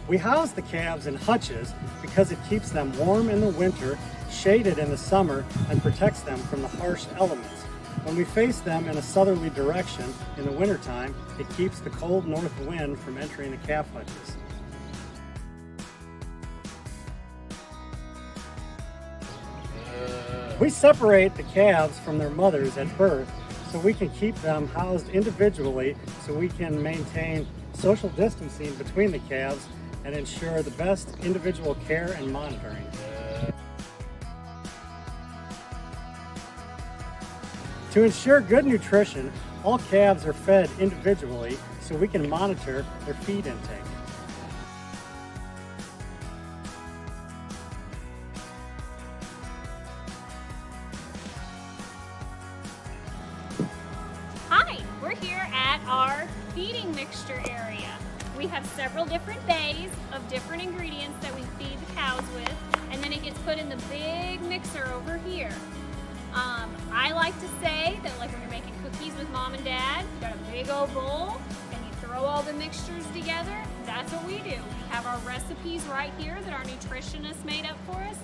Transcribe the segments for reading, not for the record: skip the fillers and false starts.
We house the calves in hutches because it keeps them warm in the winter, shaded in the summer, and protects them from the harsh elements. When we face them in a southerly direction in the wintertime, it keeps the cold north wind from entering the calf hutches. We separate the calves from their mothers at birth so we can keep them housed individually so we can maintain social distancing between the calves and ensure the best individual care and monitoring. To ensure good nutrition, all calves are fed individually so we can monitor their feed intake. Hi, we're here at our feeding mixture area. We have several different bays of different ingredients that we feed the cows with, and then it gets put in the big mixer over here. I like to say that like when you're making cookies with mom and dad, you got a big old bowl and you throw all the mixtures together. That's what we do. We have our recipes right here that our nutritionist made up for us.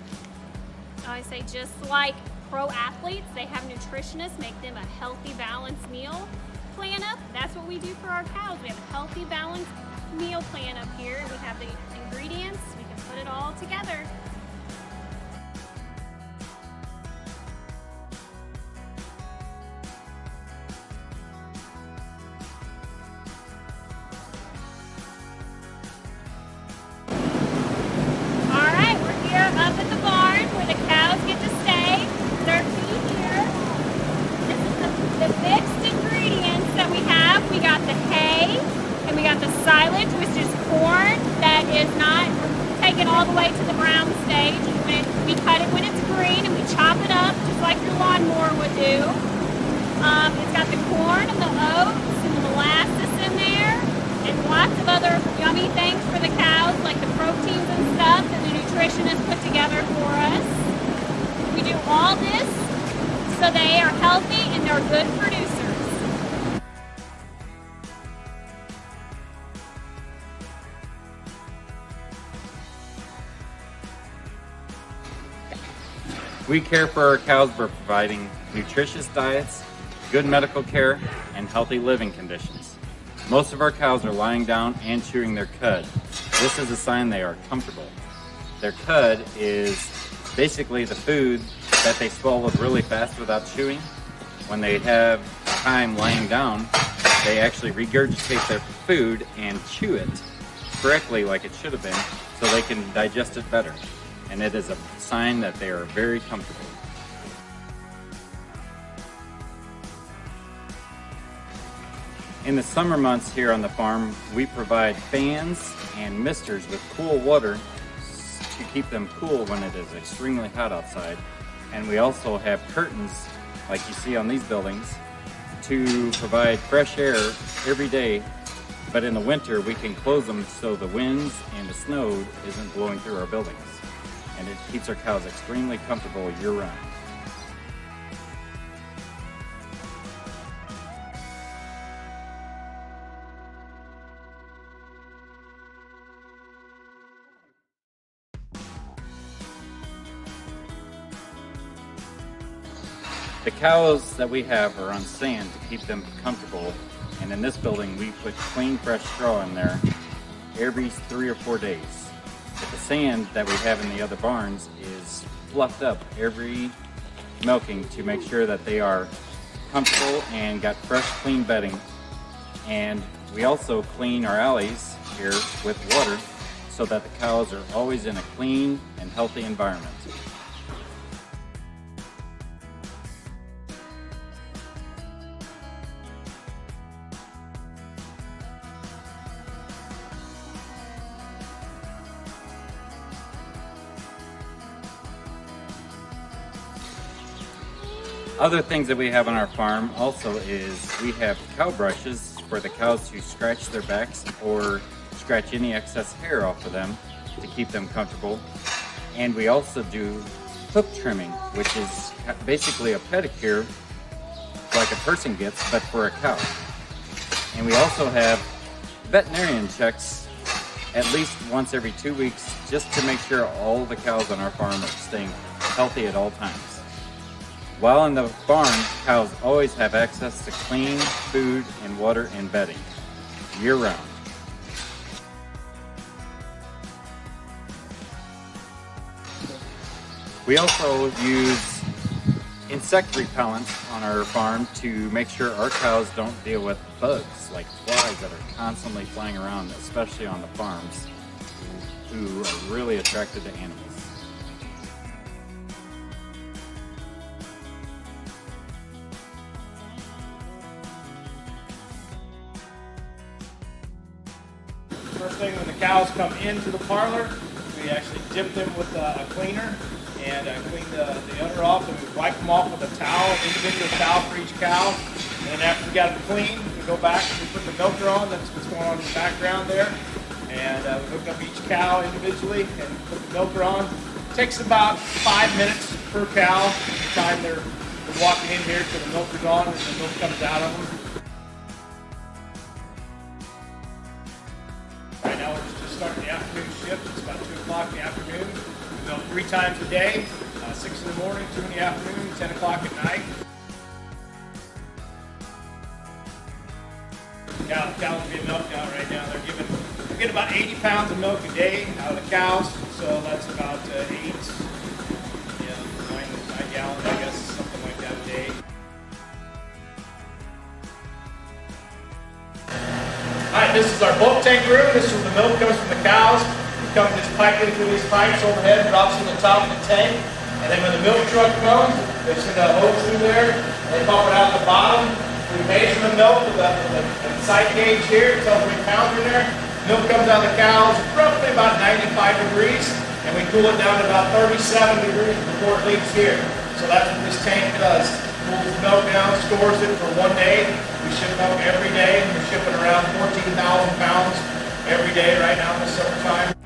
I say just like pro athletes, they have nutritionists make them a healthy, balanced meal plan up. That's what we do for our cows. We have a healthy, balanced meal plan up here. We have the ingredients. We can put it all together. Up at the barn where the cows get to stay. Their feed here. This is the mixed ingredients that we have. We got the hay and we got the silage, which is corn that is not taken all the way to the brown stage. We cut it when it's green and we chop it up just like your lawnmower would do. It's got the corn and the oats and the molasses in there and lots of other yummy things for the cows like the proteins and stuff that the nutritionist put together for us. We do all this so they are healthy and they're good producers. We care for our cows by providing nutritious diets, good medical care, and healthy living conditions. Most of our cows are lying down and chewing their cud. This is a sign they are comfortable. Their cud is basically the food that they swallowed really fast without chewing. When they have time laying down, they actually regurgitate their food and chew it correctly like it should have been so they can digest it better. And it is a sign that they are very comfortable. In the summer months here on the farm, we provide fans and misters with cool water to keep them cool when it is extremely hot outside. And we also have curtains, like you see on these buildings, to provide fresh air every day. But in the winter, we can close them so the winds and the snow isn't blowing through our buildings. And it keeps our cows extremely comfortable year-round. The cows that we have are on sand to keep them comfortable, and in this building we put clean fresh straw in there every 3 or 4 days. But the sand that we have in the other barns is fluffed up every milking to make sure that they are comfortable and got fresh clean bedding. And we also clean our alleys here with water so that the cows are always in a clean and healthy environment. Other things that we have on our farm also is we have cow brushes for the cows to scratch their backs or scratch any excess hair off of them to keep them comfortable. And we also do hoof trimming, which is basically a pedicure like a person gets, but for a cow. And we also have veterinarian checks at least once every 2 weeks just to make sure all the cows on our farm are staying healthy at all times. While in the barn, cows always have access to clean food and water and bedding year-round. We also use insect repellents on our farm to make sure our cows don't deal with bugs like flies that are constantly flying around, especially on the farms, who are really attracted to animals. First thing, when the cows come into the parlor, we actually dip them with a cleaner and clean the udder off, and we wipe them off with a towel, individual towel for each cow. And then after we got them clean, we go back and we put the milker on. That's what's going on in the background there. And we hook up each cow individually and put the milker on. It takes about 5 minutes per cow from the time they're walking in here till the milker's on and the milk comes out of them. Right now we're just starting the afternoon shift. It's about 2 o'clock in the afternoon. We milk 3 times a day, 6 in the morning, 2 in the afternoon, 10 o'clock at night. The cows are being milked out right now. They're getting about 80 pounds of milk a day out of the cows, so that's about 9 gallons, I guess, something like that a day. Alright, this is our bulk tank room. This is where the milk comes from the cows. It comes this pipe in through these pipes overhead, drops in the top of the tank, and then when the milk truck comes, they send a hose through there, and they pump it out the bottom. We measure the milk with a sight gauge here. It tells 3 pounds in there. Milk comes out of the cows roughly about 95 degrees, and we cool it down to about 37 degrees before it leaves here. So that's what this tank does. Cools the milk down, stores it for 1 day. We ship milk every day. We're shipping around 14,000 pounds every day right now in the summertime.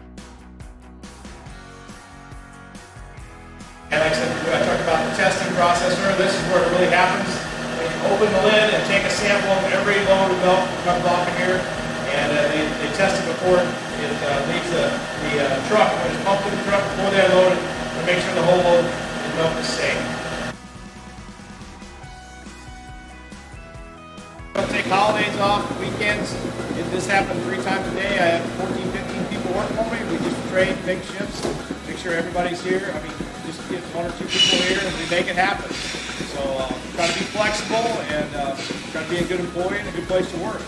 And like I said, I talked about the testing process earlier. This is where it really happens. They open the lid and take a sample of every load of milk that comes off of here, and they test it before it leaves the truck. When it's pumped in the truck before they load it, to make sure the whole load of milk is safe. Don't take holidays off, weekends. If this happens 3 times a day, I have 14, 15 people work for me. We just trade big shifts, make sure everybody's here. I mean, just get 1 or 2 people here and we make it happen. So try to be flexible and try to be a good employee and a good place to work.